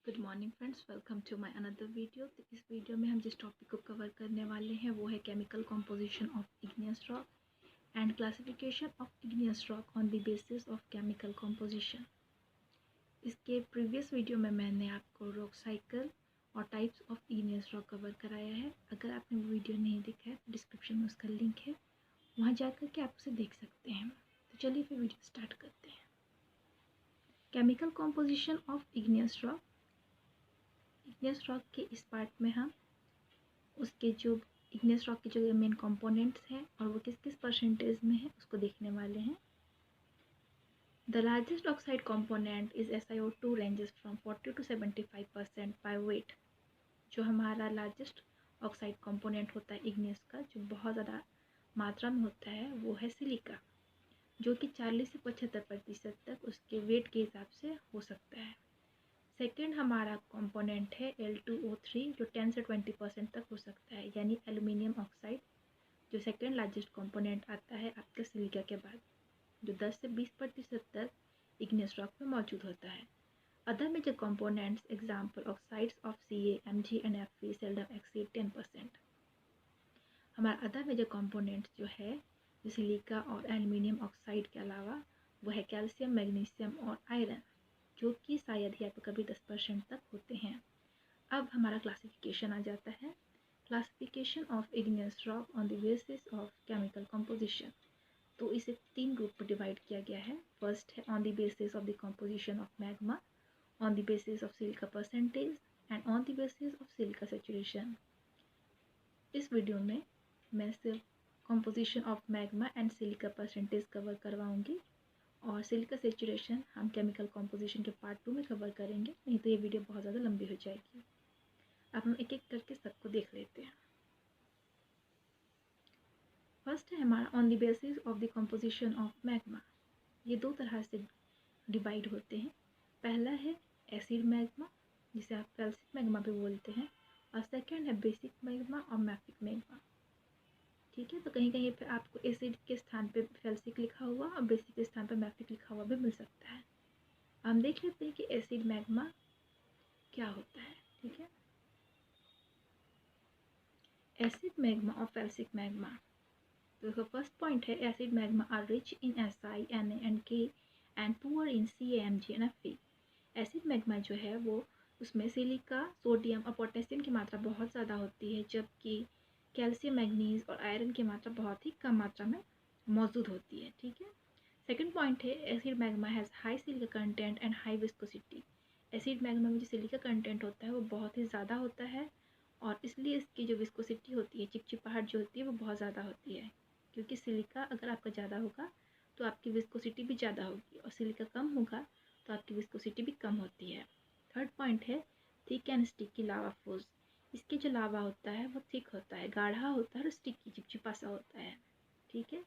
Good morning friends, welcome to my another video. तो इस video में हम जिस टॉपिक को कवर करने वाले हैं वो है chemical composition of igneous rock and classification of igneous rock on the basis of chemical composition. इसके प्रीवियस वीडियो में मैंने आपको रॉक साइकिल और types of igneous rock cover कराया है। अगर आपने वो वीडियो नहीं देखा है तो डिस्क्रिप्शन में उसका लिंक है, वहाँ जा कर के आप उसे देख सकते हैं। तो चलिए फिर वीडियो स्टार्ट करते हैं। Chemical composition of igneous rock. Igneous rock के इस पार्ट में हम उसके जो इग्नियस रॉक के जो मेन कंपोनेंट्स हैं और वो किस किस परसेंटेज में है उसको देखने वाले हैं। The largest oxide component is SiO2 ranges from 40 to 75% by weight. जो हमारा लार्जेस्ट ऑक्साइड कंपोनेंट होता है इग्नियस का, जो बहुत ज़्यादा मात्रा में होता है, वो है सिलिका, जो कि 40 से 75% तक उसके वेट के हिसाब से हो सकता है। सेकेंड हमारा कंपोनेंट है L2O3, जो 10 से 20% तक हो सकता है, यानी एल्यूमिनियम ऑक्साइड, जो सेकेंड लार्जेस्ट कंपोनेंट आता है आपके सिलिका के बाद, जो 10 से 20% तक इग्नियस रॉक में मौजूद होता है। Other major components example oxides of Ca, Mg and Fe seldom exceed 10%। हमारा अदर मेजर कंपोनेंट्स जो है, जो सिलिका और एल्यूमिनियम ऑक्साइड के अलावा, वो है कैल्शियम, मैग्नीशियम और आयरन, जो कि शायद ही कभी 10% तक होते हैं। अब हमारा क्लासिफिकेशन आ जाता है। Classification of igneous rock on the basis of chemical composition. तो इसे 3 ग्रुप में डिवाइड किया गया है। फर्स्ट है on the basis of the composition of magma, on the basis of silica percentage and on the basis of silica saturation. इस video में मैं सिर्फ composition of magma and silica percentage cover करवाऊंगी, और सिलिका सैचुरेशन हम chemical composition के part 2 में cover करेंगे, नहीं तो ये वीडियो बहुत ज़्यादा लंबी हो जाएगी। अब हम एक एक करके सबको देख लेते हैं। फर्स्ट है हमारा on the basis of the composition of magma. ये दो तरह से डिवाइड होते हैं। पहला है एसिड मैग्मा, जिसे आप कैल्सिक मैग्मा भी बोलते हैं, और सेकेंड है बेसिक मैग्मा और मैफिक मैग्मा। ठीक है, तो कहीं कहीं पे आपको एसिड के स्थान पे फेल्सिक लिखा हुआ और बेसिक के स्थान पे मैफिक लिखा हुआ भी मिल सकता है। हम देख लेते हैं कि एसिड मैग्मा क्या होता है। ठीक है, एसिड मैग्मा और फेल्सिक मैग्मा। तो इसका फर्स्ट पॉइंट है acid magma are rich in Si, Na and K and poor in Ca, Mg and Fe। Acid magma जो है वो उसमें सिलिका, सोडियम और पोटेशियम की मात्रा बहुत ज़्यादा होती है, जबकि कैल्शियम, मैग्नीज और आयरन की मात्रा बहुत ही कम मात्रा में मौजूद होती है। ठीक है, सेकेंड पॉइंट है acid magma has high silica content and high viscosity. Acid magma में जो सिलिका कंटेंट होता है वो बहुत ही ज़्यादा होता है, और इसलिए इसकी जो विस्कोसिटी होती है, चिपचिपाहट जो होती है, वो बहुत ज़्यादा होती है। क्योंकि सिलिका अगर आपका ज़्यादा होगा तो आपकी विस्कोसिटी भी ज़्यादा होगी, और सिलिका कम होगा तो आपकी विस्कोसिटी भी कम होती है। थर्ड पॉइंट है thick and sticky lava flows. इसके जो लावा होता है वो थिक होता है, गाढ़ा होता है और स्टिकी, चिपचिपा सा होता है। ठीक है,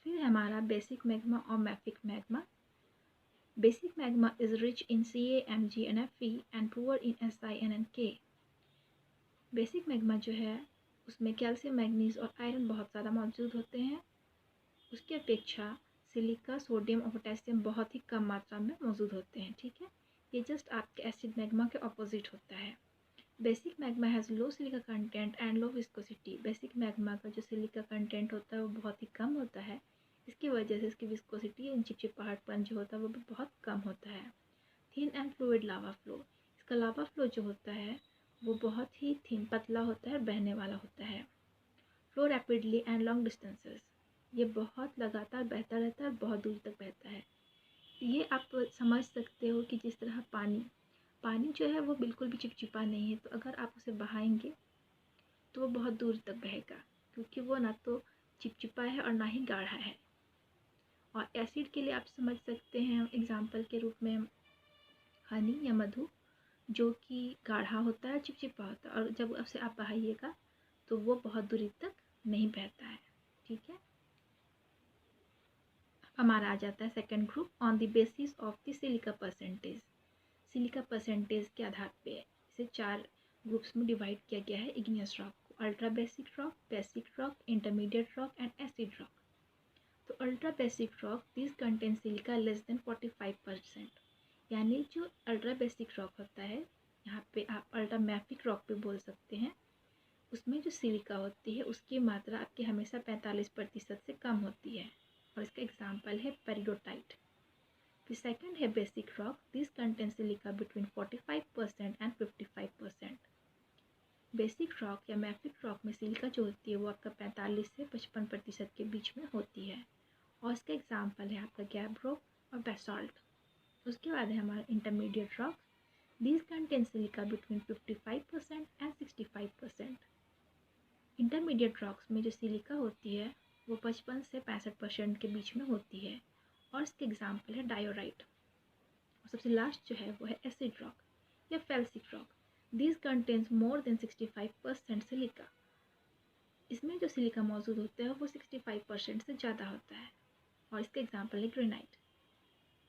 फिर हमारा बेसिक मैग्मा और mafic magma. Basic magma is rich in Ca, Mg and Fe and poor in Si, N and K। Basic magma जो है उसमें कैल्शियम, मैग्नीज और आयरन बहुत ज़्यादा मौजूद होते हैं। उसकी अपेक्षा सिलिका, सोडियम और पोटेशियम बहुत ही कम मात्रा में मौजूद होते हैं। ठीक है, ये जस्ट आपके एसिड मैग्मा के ऑपोजिट होता है। Basic magma has low silica content and low viscosity. Basic magma का जो सिलिका कंटेंट होता है वो बहुत ही कम होता है, इसकी वजह से इसकी विस्कोसिटी एंड चिपचिपाहटपन जो होता है वो भी बहुत कम होता है। Thin and fluid lava flow. इसका लावा फ्लो जो होता है वो बहुत ही थिन, पतला होता है, बहने वाला होता है। Flow rapidly and long distances. ये बहुत लगातार बहता रहता है और बहुत दूर तक बहता है। ये आप समझ सकते हो कि जिस तरह पानी जो है वो बिल्कुल भी चिपचिपा नहीं है, तो अगर आप उसे बहाएंगे तो वो बहुत दूर तक बहेगा, क्योंकि वो ना तो चिपचिपा है और ना ही गाढ़ा है। और एसिड के लिए आप समझ सकते हैं एग्जाम्पल के रूप में हनी या मधु, जो कि गाढ़ा होता है, चिपचिपा होता है, और जब उसे आप बहाइएगा तो वो बहुत दूरी तक नहीं बहता है। ठीक है, हमारा आ जाता है second group on the basis of the silica percentage. Silica percentage के आधार पे इसे 4 ग्रुप्स में डिवाइड किया गया है इग्नियस रॉक को। Ultra basic rock, intermediate rock and acid rock. तो ultra basic rock this contain silica less than 45%, यानी जो अल्ट्रा बेसिक रॉक होता है, यहाँ पे आप अल्ट्रा मैफिक रॉक भी बोल सकते हैं, उसमें जो सिलिका होती है उसकी मात्रा आपकी हमेशा 45% से कम होती है, और इसका एग्जाम्पल है पेरिडोटाइट। फिर सेकंड है basic rock, this contain silica between 45% and 55%। Basic rock या मैफिक रॉक में सिलिका जो होती है वो आपका 45 से 55% के बीच में होती है, और इसका एग्जाम्पल है आपका गैब रॉक और बेसाल्ट। उसके बाद है हमारा intermediate rock, this contain silica between 55% and 65%। Intermediate rocks में जो सिलिका होती है वो 55 से 65% के बीच में होती है, और इसके एग्जाम्पल है डायोराइट। और सबसे लास्ट जो है वो है एसिड रॉक या felsic rock, this contains more than 65% silica. इसमें जो सिलिका मौजूद होता है वो 65% से ज़्यादा होता है, और इसका एग्जाम्पल है ग्रेनाइट।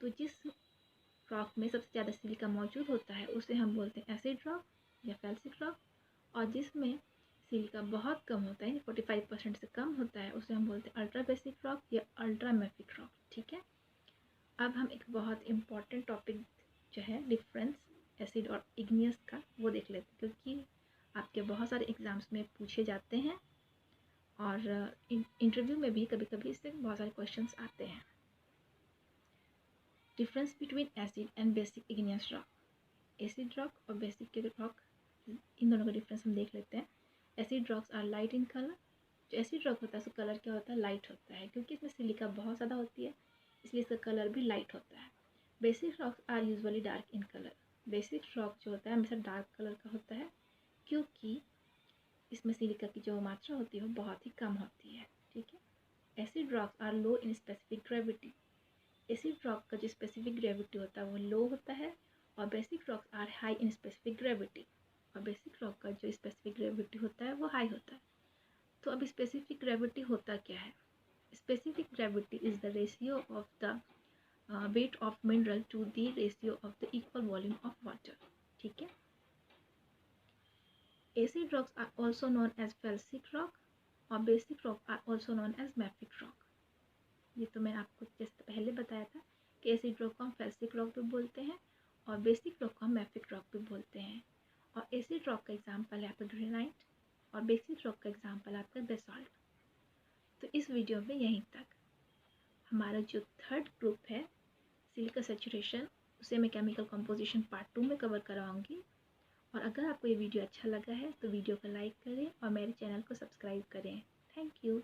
तो जिस रॉक में सबसे ज़्यादा सिलिका मौजूद होता है उसे हम बोलते हैं एसिड रॉक या फेल्सिक रॉक, और जिसमें सिलिका बहुत कम होता है, 45% से कम होता है, उसे हम बोलते हैं अल्ट्रा बेसिक रॉक या अल्ट्रा मैफिक रॉक। ठीक है, अब हम एक बहुत इम्पॉर्टेंट टॉपिक जो है डिफरेंस एसिड और इग्नियस का वो देख लेते हैं, क्योंकि आपके बहुत सारे एग्जाम्स में पूछे जाते हैं, और इंटरव्यू में भी कभी कभी इससे बहुत सारे क्वेश्चंस आते हैं। Difference between acid and basic igneous rock. Acid rock और बेसिक रॉक, इन दोनों का डिफरेंस हम देख लेते हैं। Acid rocks are light in colour. जो एसिड रॉक होता है उसका कलर क्या होता है, लाइट होता है, क्योंकि इसमें सिलिका बहुत ज़्यादा होती है, इसलिए इसका कलर भी लाइट होता है। Basic rocks are usually dark in colour. Basic rock जो होता है हमेशा डार्क कलर का होता है, क्योंकि इसमें सिलिका की जो मात्रा होती है वो बहुत ही कम होती है। ठीक है, acid rocks are low in specific gravity. Acid rock का जो स्पेसिफिक ग्रेविटी होता है वो लो होता है, और basic rocks are high in specific gravity, और बेसिक रॉक का जो स्पेसिफिक ग्रेविटी होता है वो हाई होता है। तो अब स्पेसिफिक ग्रेविटी होता क्या है? Specific gravity is the ratio of the weight of mineral to the ratio of the equal volume of water. ठीक है, acid rocks are also known as felsic rock, और basic rock are also known as mafic rock. ये तो मैं आपको जैसे पहले बताया था कि एसिड रॉक को हम फेल्सिक रॉक भी बोलते हैं, और बेसिक रॉक को हम मैफिक रॉक भी बोलते हैं। और एसिड रॉक का एग्जांपल है आपका ग्रेनाइट, और बेसिक रॉक का एग्जांपल आपका बेसाल्ट। तो इस वीडियो में यहीं तक। हमारा जो थर्ड ग्रुप है सिलिका सैचुरेशन, उसे मैं केमिकल कंपोजिशन पार्ट 2 में कवर कराऊंगी। और अगर आपको ये वीडियो अच्छा लगा है तो वीडियो को लाइक करें और मेरे चैनल को सब्सक्राइब करें। Thank you.